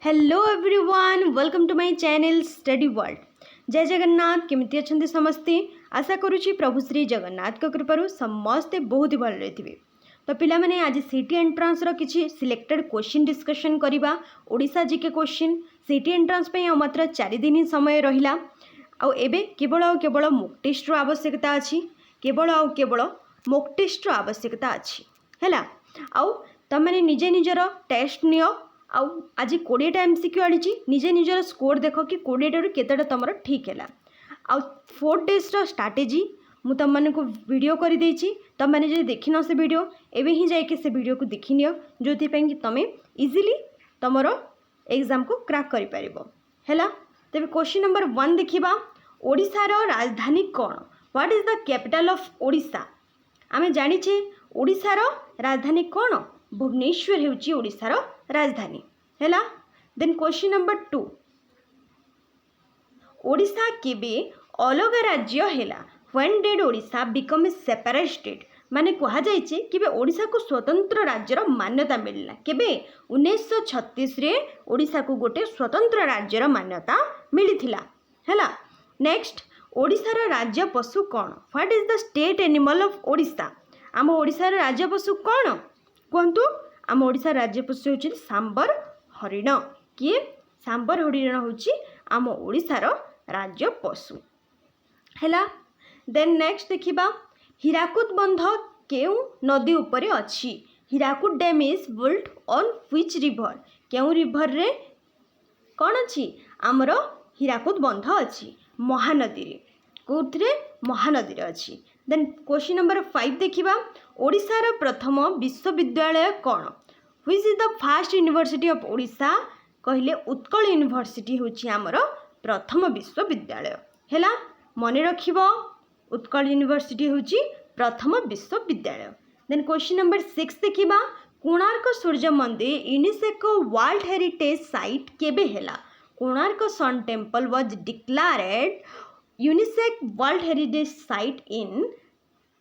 Hello everyone, welcome to my channel Study World. जय जगन्नाथ। केमती अच्छे समस्ते? आशा करुच्ची प्रभु श्री जगन्नाथ कृपारू समस्ते बहुत ही भल रही। तो पिला माने आज सीटी एंट्रांस रो किछि सिलेक्टेड क्वेश्चन डिस्कशन करबा। ओडिशा जीके क्वेश्चन सीटी एंट्रांस पे मात्र 4 दिन समय रहिला। आउ एबे केवल मॉक टेस्ट रो आवश्यकता अछि। केवल मॉक टेस्ट रो आवश्यकता अछि हैला। आउ तमने निजे निजर टेस्ट नियो। आउ आज 20टा एमसीक्यू आड़ी निजे निजर स्कोर देख कि 20टारू केतेटा तुम ठीक है। आउ 4 डेज स्ट्राटेजी मु तुम को वीडियो कर देछि। तुम मैंने जो देखी न से वीडियो एवं ही जाके से वीडियो को देखी नियो जो कि तुम इजीली तुम एग्जाम को क्रैक कर पारिबो हैला। तेबे क्वेश्चन नंबर 1 देखिबा। ओडिशार राजधानी कौन? What is the capital of Odisha? आमे जानिछे ओडिशार राजधानी कौन? भुवनेश्वर हेउची ओडिशार राजधानी हैला। देन क्वेश्चन नंबर 2, ओडिशा केबे अलग राज्य हैला? When did Odisha become a separate state? माने कहा जाइछे केबे ओडिशा को स्वतंत्र राज्यर मान्यता मिलला। केबे 1936 रे ओडिशा को गोटे स्वतंत्र राज्यर मान्यता मिलिथिला हैला। नेक्स्ट, ओडिशार राज्य पशु कौन? What is the state animal of Odisha? आम ओडिशार राज्य पशु कौन कहतु? आम ओडिशा राज्य पशु होची सांबर हरिण। किए? सांबर हरिण होची आम ओडिशार राज्य पशु हैला। देन नेक्स्ट देखिबा। हीराकुद बंध केउ नदी उपरे अछि? Hirakud dam is built on which river? केउ रिवर रे कौन अछि? आमर हीराकुद बंध अछि महानदी रे। कोथरे? महानदी रे अछि। देन क्वेश्चन नंबर 5 देखिबा। ओडिशार प्रथम विश्वविद्यालय कौन? Which is the first university of Odisha? कहले उत्कल यूनिवर्सिटी होची आमर प्रथम विश्वविद्यालय हैला। मने रखिबो उत्कल यूनिवर्सिटी होची प्रथम विश्वविद्यालय। देन क्वेश्चन नंबर 6 देखिबा। कोणार्क सूर्य मंदिर यूनेस्को वर्ल्ड हेरिटेज साइट केबे हैला? Konark sun temple was declared UNESCO world heritage site in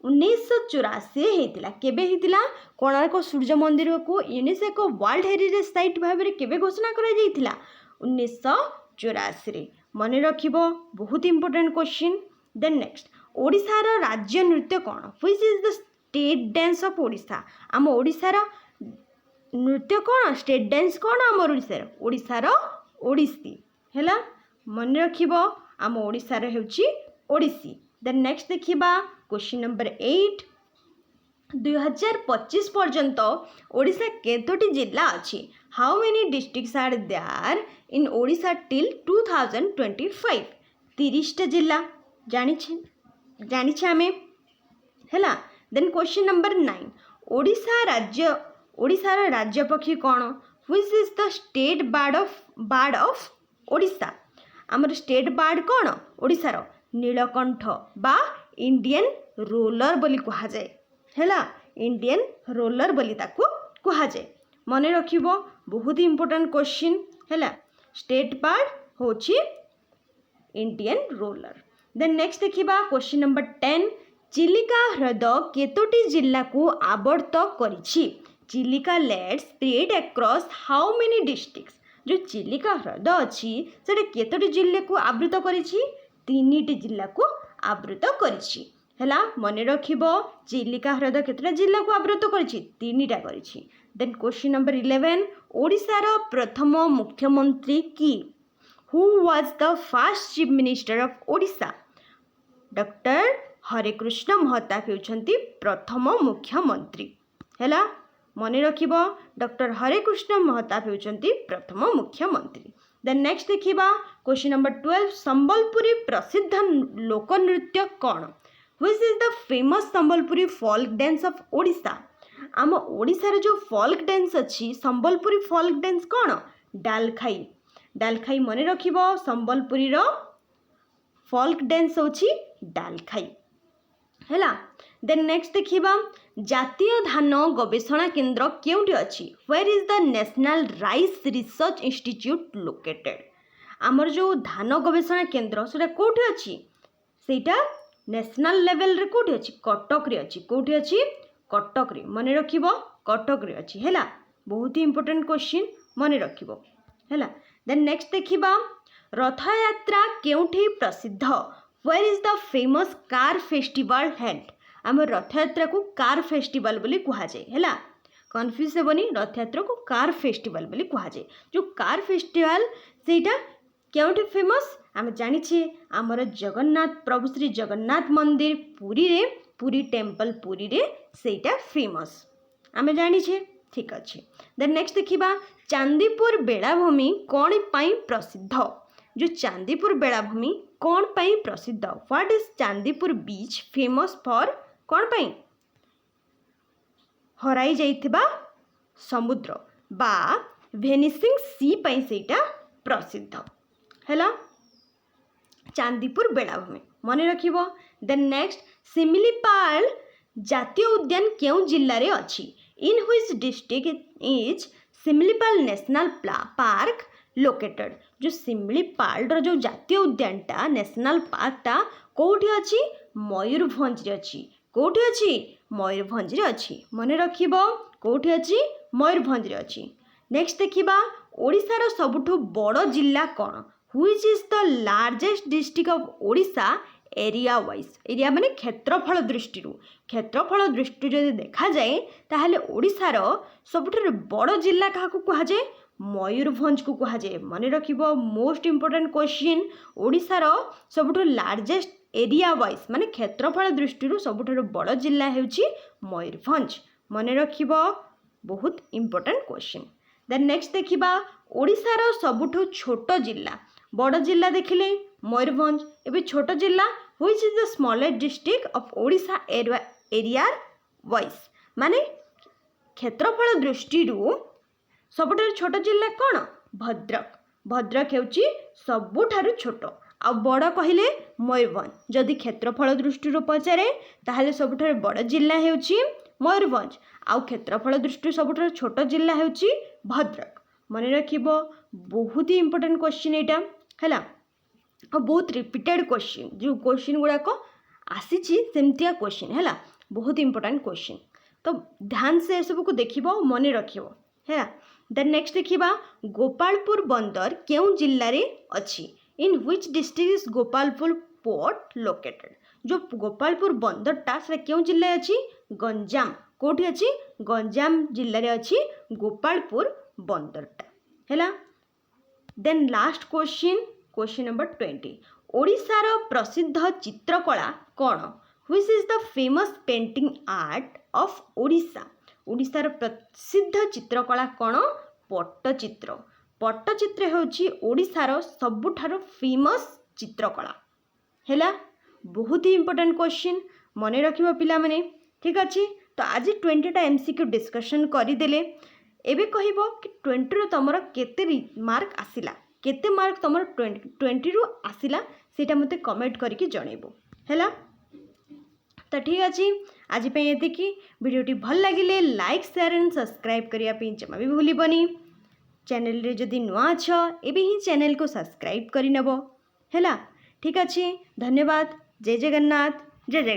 1984 हेतिला। केबे हेतिला? कोणार्क सूर्य मंदिर को यूनेस्को वर्ल्ड हेरिटेज साइट भाव में केबे घोषणा करा जाइतिला? 1984 रे। मने रखिबो बहुत इंपोर्टेंट क्वेश्चन। देन नेक्स्ट, ओडिशार राज्य नृत्य कौन? Which is the state dance of Odisha? आम ओडिशार नृत्य कौन? स्टेट डांस कौन आम ओडिशार? ओडिशार ओडिसी हैला। मने रखिबो आम ओडिशार हेउची ओडिसी। देन नेक्स्ट देखिबा क्वेश्चन नंबर 8। 2025 पर्यंत ओडिशा केतोटी जिला अछि? How many districts are there in Odisha till 2025? 30टा जिला जानिछे आमे हैला। देन क्वेश्चन नंबर 9, ओडिशार राज्य पक्षी कौन? Which is the state bird of Odisha? आमर स्टेट बर्ड कौन ओडिशार? नीलकंठ बा इंडियन रोलर बोली कहा जाए हैला। इंडियन रोलर बोली ताकू कहा जाए। मने रखिबो बहुत इंपोर्टेंट क्वेश्चन हैला। स्टेट बर्ड होची इंडियन रोलर। देन नेक्स्ट देखिबा क्वेश्चन नंबर 10। चिलिका ह्रद केतोटी जिल्ला को आवर्त करिछि? Chilika let's spread across how many districts? जो चिलिका ह्रद अछि सेटा केतोटी जिल्ला को आवृत करिछि? 3टी जिल्ला को आवृत करिछि हैला। मने रखिबो चिलिका ह्रद केतोटा जिल्ला को आवृत करिछि? 3टा करिछि। Then question number 11। ओडिशार प्रथम मुख्यमंत्री की? Who was the first chief minister of Odisha? Doctor Harekrushna Mahtab हेउछंती प्रथम मुख्यमंत्री हैला। मने रखिबो डॉक्टर हरेकृष्ण महताब हेउछंती प्रथम मुख्यमंत्री। देन नेक्स्ट देखिबा क्वेश्चन नंबर 12। संबलपुरी प्रसिद्ध लोकनृत्य कौन? Which is the famous Sambalpuri folk dance of Odisha? आम ओडिशार जो फोल्क डांस अच्छी संबलपुरी फोल्क डांस कौन? डालखाई। डालखाई मने रखिबो संबलपुरी रो फोल्क डांस होची डालखाई हैला। देन नेक्स्ट देखिबा। जातीय धान गवेषणा केंद्र केउठी अछि? Where is the national rice research institute located? आमर जो धान गवेषणा केंद्र सेटा कोठी अछि? सेटा नेशनल लेवल रे कोठी अछि? कटक रे अछि। कोठी अछि? कटक रे। मने रखिबो कटक रे अछि हैला। बहुत ही इंपोर्टेंट क्वेश्चन मने रखिबो। हैला। देन नेक्स्ट देखिबा रथयात्रा केउठी प्रसिद्ध, where is the famous car festival held. आम रथयात्रा को कार फेस्टिवल बोली कहा जाए हैला, कन्फ्यूज हेबनी, रथयात्रा को कार फेस्टिवल बोली कहा जाए। जो कार फेस्टिवल सेटा केउठी फेमस आम जानिछे आमर जगन्नाथ प्रभु श्री जगन्नाथ मंदिर पुरी रे, पुरी टेम्पल पुरी रे सेटा फेमस आम जानिछे, ठीक अच्छे। देन नेक्स्ट देखिबा चांदीपुर बेलाभूमि कौन पाई प्रसिद्ध। जो चांदीपुर बेलाभूमि कौन पाई प्रसिद्ध, what is Chandipur beach famous for, कौन पाई, हराई जाइथिबा समुद्र बा भेनिसिंग सी पाई सेटा प्रसिद्ध हैला, चांदीपुर बेलाभूमि मन रखिबो। देन नेक्स्ट सिमिलीपाल जातीय उद्यान केउ जिल्ला रे अछि, in which district is Similipal national park located. जो सिमिलीपाल रो जो जातीय उद्यानटा नेशनल पार्कटा कोठी अछि, मयूरभंज रे अछि। कोठी अछि, मयूरभंज रे अछि, मन रखिबो कोठी अछि, मयूरभंज रे अछि। नेक्स्ट देखिबा ओडिसा रो सबुठु बड़ जिल्ला कोन, which is the largest district of Odisha area wise. Area माने क्षेत्रफल दृष्टि, क्षेत्रफल दृष्टि जदि देखा जाए ताहले ओडिशार सबुठारु बड़ जिल्ला काहाकू कहा जाए, मयूरभंज को कहा जाए। मन रखिबो मोस्ट इंपोर्टेंट क्वेश्चन, ओडिशार सबुठु लार्जेस्ट एरिया वाइज माने क्षेत्रफल दृष्टि सबुठारु बड़ जिल्ला हेउची मयूरभंज, मन रखिबो बहुत इंपोर्टेंट क्वेश्चन। देन नेक्स्ट देखिबा ओडिशार सबुठु छोट जिल्ला, बड़ जिल्ला देखिले मयूरभंज, एबे छोट जिल्ला which is the smallest district of Odisha area wise माने क्षेत्रफल दृष्टि सबुठारु छोट जिल्ला कोन, भद्रक। भद्रक हेउची सबुठारु छोट, आ बड़ कहिले मयूरभंज। जदि क्षेत्रफल दृष्टि पचारे ताहले सबुठारु बड़ जिल्ला हेउची मयूरभंज, आ क्षेत्रफल दृष्टि सबुठारु छोट जिल्ला हेउची भद्रक। मन रखिबो बहुत ही इंपोर्टेंट क्वेश्चन एटा हैला, और बहुत रिपीटेड क्वेश्चन, जो क्वेश्चन गुड़ाक आसीची सेमतिया क्वेश्चन हैला, बहुत इंपोर्टेंट क्वेश्चन। तो ध्यान से सब को देखिबो मन रखिबो है। देन नेक्स्ट देखिबा गोपालपुर बंदर केउ जिल्ला रे अछि, in which district is Gopalpur port located. जो गोपालपुर बंदरटा से केउ जिल्ला अछि, गंजाम। कोठी अछि, गंजाम जिल्ला रे अछि गोपालपुर बंदरटा हैला। Then last question, question number 20, ओडिशार प्रसिद्ध चित्रकला कौन, which is the famous painting art of Odisha. ओडिशार प्रसिद्ध चित्रकला कौन, पट्टचित्र। पट्टचित्र होची ओडिशार सबुठार फेमस चित्रकला हैला। बहुत ही इंपोर्टेंट क्वेश्चन, मन रखिबो पिला माने, ठीक अछि। तो आज 20टा एमसीक्यू डिस्कशन करिदेले, एबे कहिबो कि 20 रो तमरा केते मार्क आसिला, केते मार्क तमर 20 रो आसिला, सेटा मते कमेंट करके जणेबो हैला। तो ठीक अछि, आज पे एति कि वीडियोटी भल लागिले लाइक शेयर एंड सब्सक्राइब करिया पे जमा भी भूलिबनी। चैनल रे जदि नुआ छ एबे ही चैनल को सब्सक्राइब करि नबो हैला, ठीक अछि। धन्यवाद। जय जगन्नाथ, जय जगन्नाथ।